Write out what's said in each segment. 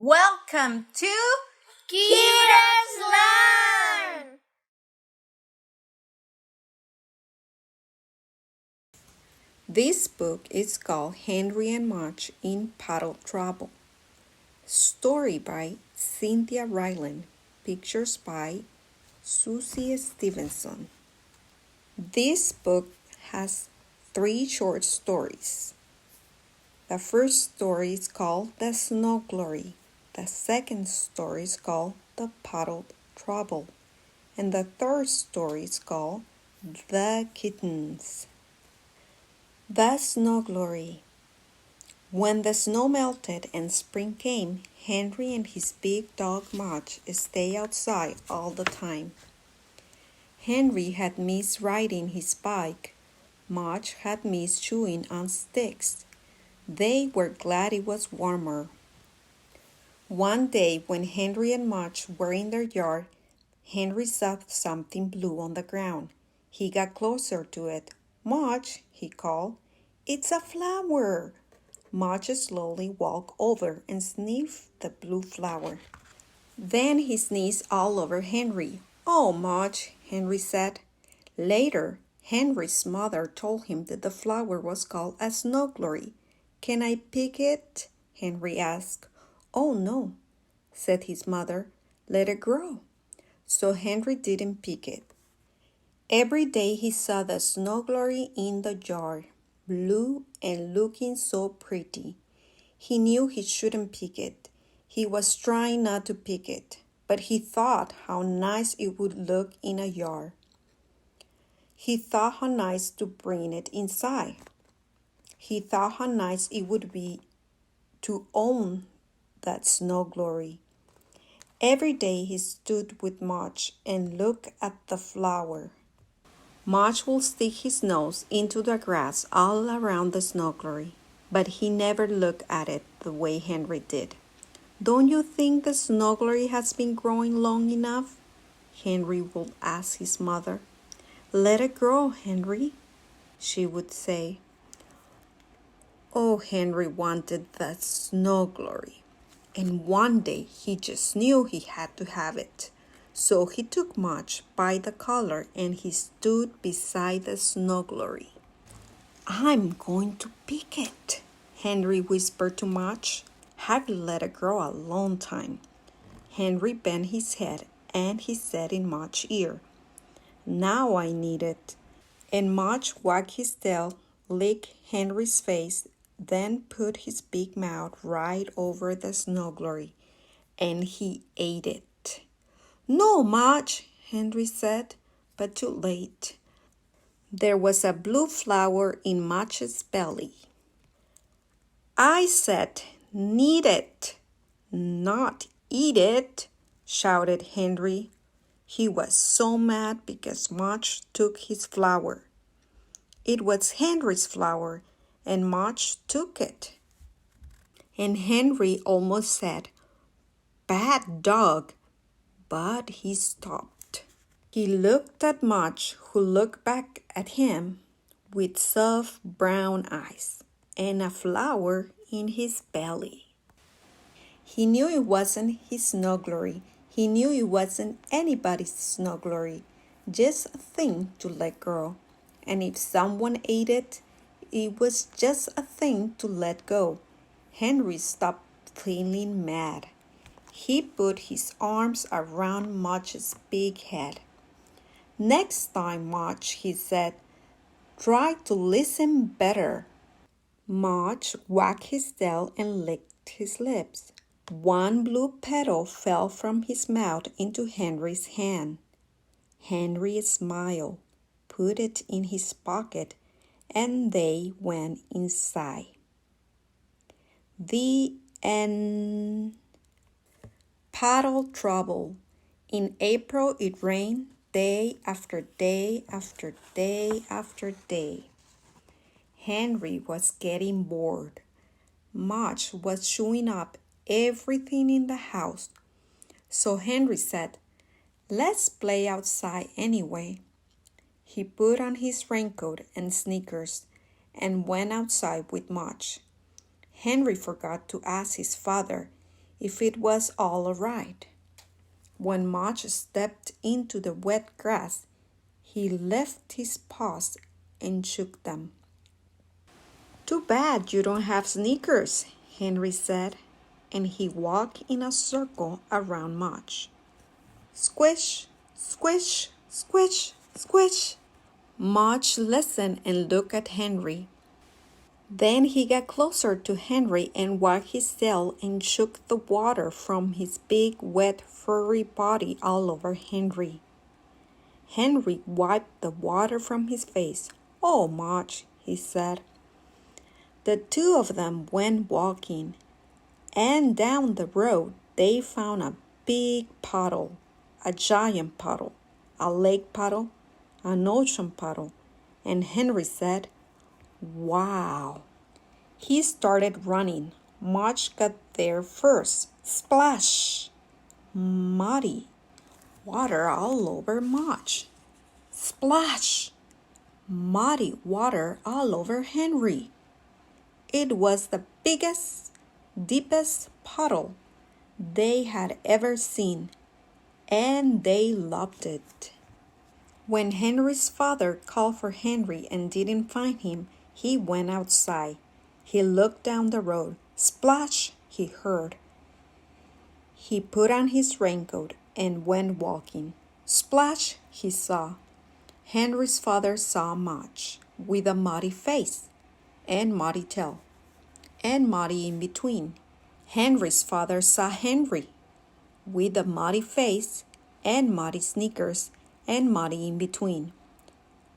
Welcome to Kiddos Learn! This book is called Henry and Mudge in Puddle Trouble. Story by Cynthia Ryland. Pictures by Susie Stevenson. This book has 3 short stories. The first story is called The Snow Glory. The second story is called The Puddle Trouble. And the third story is called The Kittens. The Snow Glory. When the snow melted and spring came, Henry and his big dog Mudge stayed outside all the time. Henry had missed riding his bike. Mudge had missed chewing on sticks. They were glad it was warmer. One day when Henry and Mudge were in their yard, Henry saw something blue on the ground. He got closer to it. "Mudge," he called, "it's a flower." Mudge slowly walked over and sniffed the blue flower. Then he sneezed all over Henry. "Oh, Mudge," Henry said. Later, Henry's mother told him that the flower was called a snow glory. "Can I pick it?" Henry asked. "Oh, no," said his mother. "Let it grow." So Henry didn't pick it. Every day he saw the snow glory in the jar, blue and looking so pretty. He knew he shouldn't pick it. He was trying not to pick it, but he thought how nice it would look in a jar. He thought how nice to bring it inside. He thought how nice it would be to own that snow glory. Every day he stood with Mudge and looked at the flower. Mudge would stick his nose into the grass all around the snow glory, but he never looked at it the way Henry did. "Don't you think the snow glory has been growing long enough?" Henry would ask his mother. "Let it grow, Henry," she would say. Oh, Henry wanted that snow glory, and one day he just knew he had to have it. So he took Mudge by the collar and he stood beside the snow glory. "I'm going to pick it," Henry whispered to Mudge. "Have you let it grow a long time?" Henry bent his head and he said in Mudge's ear, "Now I need it." And Mudge wagged his tail, licked Henry's face, then put his big mouth right over the snow glory, and he ate it. "No, Mudge," Henry said, but too late. There was a blue flower in Mudge's belly. "I said need it, not eat it," shouted Henry. He was so mad because Mudge took his flower. It was Henry's flower, and Mudge took it. And Henry almost said, "Bad dog," but he stopped. He looked at Mudge, who looked back at him with soft brown eyes and a flower in his belly. He knew it wasn't his snow glory. He knew it wasn't anybody's snow glory, just a thing to let grow. And if someone ate it, it was just a thing to let go. Henry stopped feeling mad. He put his arms around Mudge's big head. "Next time, Mudge," he said, "try to listen better." Mudge wagged his tail and licked his lips. One blue petal fell from his mouth into Henry's hand. Henry smiled, put it in his pocket, and they went inside. The end. Puddle Trouble. In April it rained day after day after day after day. Henry was getting bored. Mudge was chewing up everything in the house. So Henry said, "Let's play outside anyway." He put on his raincoat and sneakers and went outside with Mudge. Henry forgot to ask his father if it was all right. When Mudge stepped into the wet grass, he left his paws and shook them. Too bad you don't have sneakers, Henry said, and he walked in a circle around Mudge. Squish, squish, squish, squish. Mudge listened and looked at Henry. Then he got closer to Henry and wagged his tail and shook the water from his big, wet, furry body all over Henry. Henry wiped the water from his face. "Oh, Mudge," he said. The two of them went walking, and down the road they found a big puddle, a giant puddle, a lake puddle, an ocean puddle, and Henry said, "Wow." He started running. Mudge got there first. Splash! Muddy water all over Mudge. Splash! Muddy water all over Henry. It was the biggest, deepest puddle they had ever seen, and they loved it. When Henry's father called for Henry and didn't find him, he went outside. He looked down the road. Splash! He heard. He put on his raincoat and went walking. Splash! He saw. Henry's father saw Mudge with a muddy face and muddy tail, and muddy in between. Henry's father saw Henry with a muddy face and muddy sneakers and muddy in between.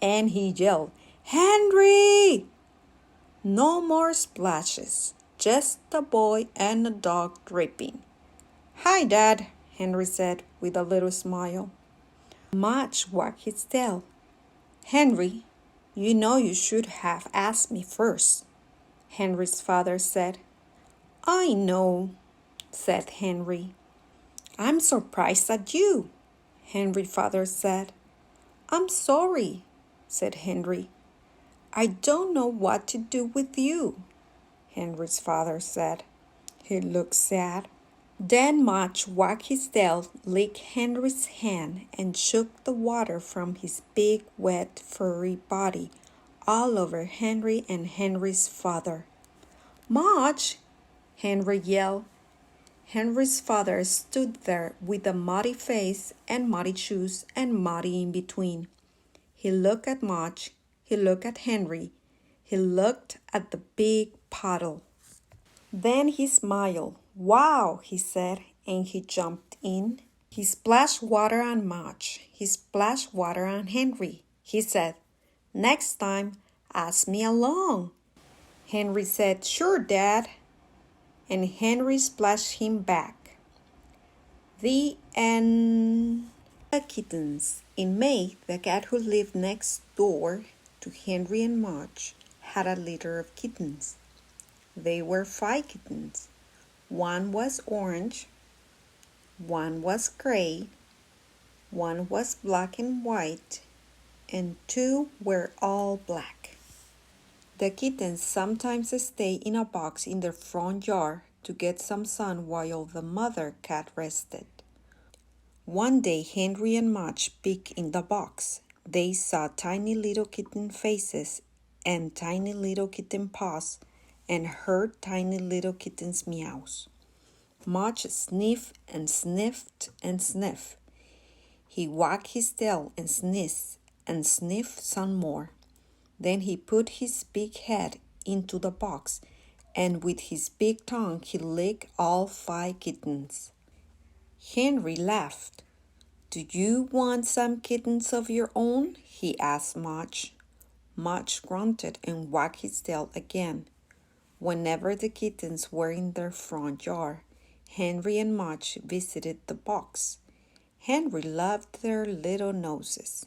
And he yelled, "Henry!" No more splashes, just the boy and the dog dripping. "Hi, Dad," Henry said with a little smile. Mudge wagged his tail. "Henry, you know you should have asked me first," Henry's father said. "I know," said Henry. "I'm surprised at you," Henry's father said. "I'm sorry," said Henry. "I don't know what to do with you," Henry's father said. He looked sad. Then Mudge wagged his tail, licked Henry's hand, and shook the water from his big, wet, furry body all over Henry and Henry's father. "Mudge!" Henry yelled. Henry's father stood there with a muddy face and muddy shoes and muddy in between. He looked at Mudge. He looked at Henry. He looked at the big puddle. Then he smiled. "Wow," he said, and he jumped in. He splashed water on Mudge. He splashed water on Henry. He said, "Next time, ask me along." Henry said, "Sure, Dad." And Henry splashed him back. The end. The Kittens. In May, the cat who lived next door to Henry and Mudge had a litter of kittens. They were 5 kittens. One was orange, one was gray, one was black and white, and 2 were all black. The kittens sometimes stay in a box in their front yard to get some sun while the mother cat rested. One day Henry and Mudge peeked in the box. They saw tiny little kitten faces and tiny little kitten paws and heard tiny little kittens' meows. Mudge sniffed and sniffed and sniffed. He wagged his tail and sniffed some more. Then he put his big head into the box, and with his big tongue he licked all 5 kittens. Henry laughed. "Do you want some kittens of your own?" he asked Mudge. Mudge grunted and wagged his tail again. Whenever the kittens were in their front yard, Henry and Mudge visited the box. Henry loved their little noses,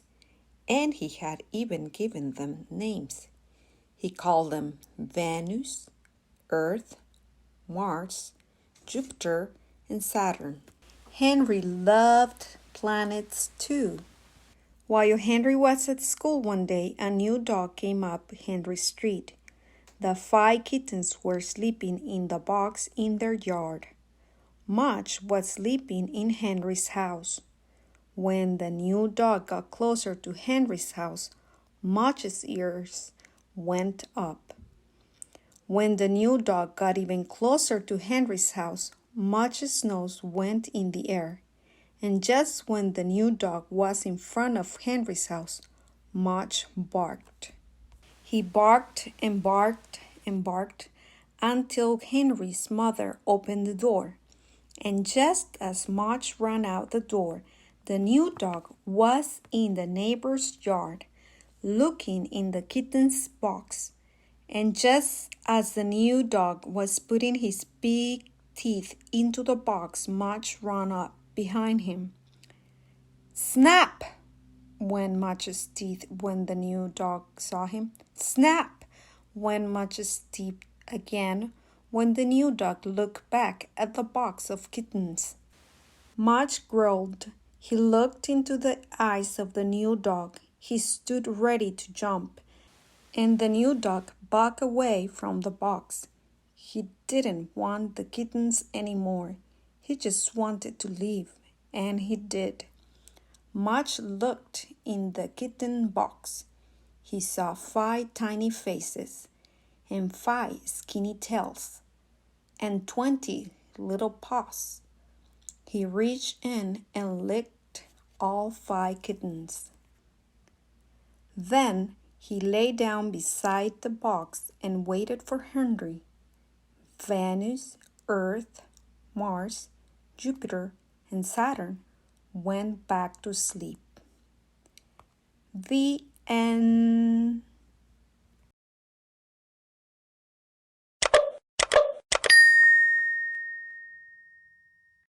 and he had even given them names. He called them Venus, Earth, Mars, Jupiter, and Saturn. Henry loved planets too. While Henry was at school one day, a new dog came up Henry's street. The 5 kittens were sleeping in the box in their yard. Mudge was sleeping in Henry's house. When the new dog got closer to Henry's house, Mudge's ears went up. When the new dog got even closer to Henry's house, Mudge's nose went in the air. And just when the new dog was in front of Henry's house, Mudge barked. He barked and barked and barked until Henry's mother opened the door. And just as Mudge ran out the door, the new dog was in the neighbor's yard, looking in the kitten's box. And just as the new dog was putting his big teeth into the box, Mudge ran up behind him. Snap! Went Mudge's teeth when the new dog saw him. Snap! Went Mudge's teeth again when the new dog looked back at the box of kittens. Mudge growled. He looked into the eyes of the new dog. He stood ready to jump, and the new dog backed away from the box. He didn't want the kittens anymore. He just wanted to leave, and he did. Mudge looked in the kitten box. He saw 5 tiny faces, and 5 skinny tails, and 20 little paws. He reached in and licked all 5 kittens. Then he lay down beside the box and waited for Henry. Venus, Earth, Mars, Jupiter, and Saturn went back to sleep. The end.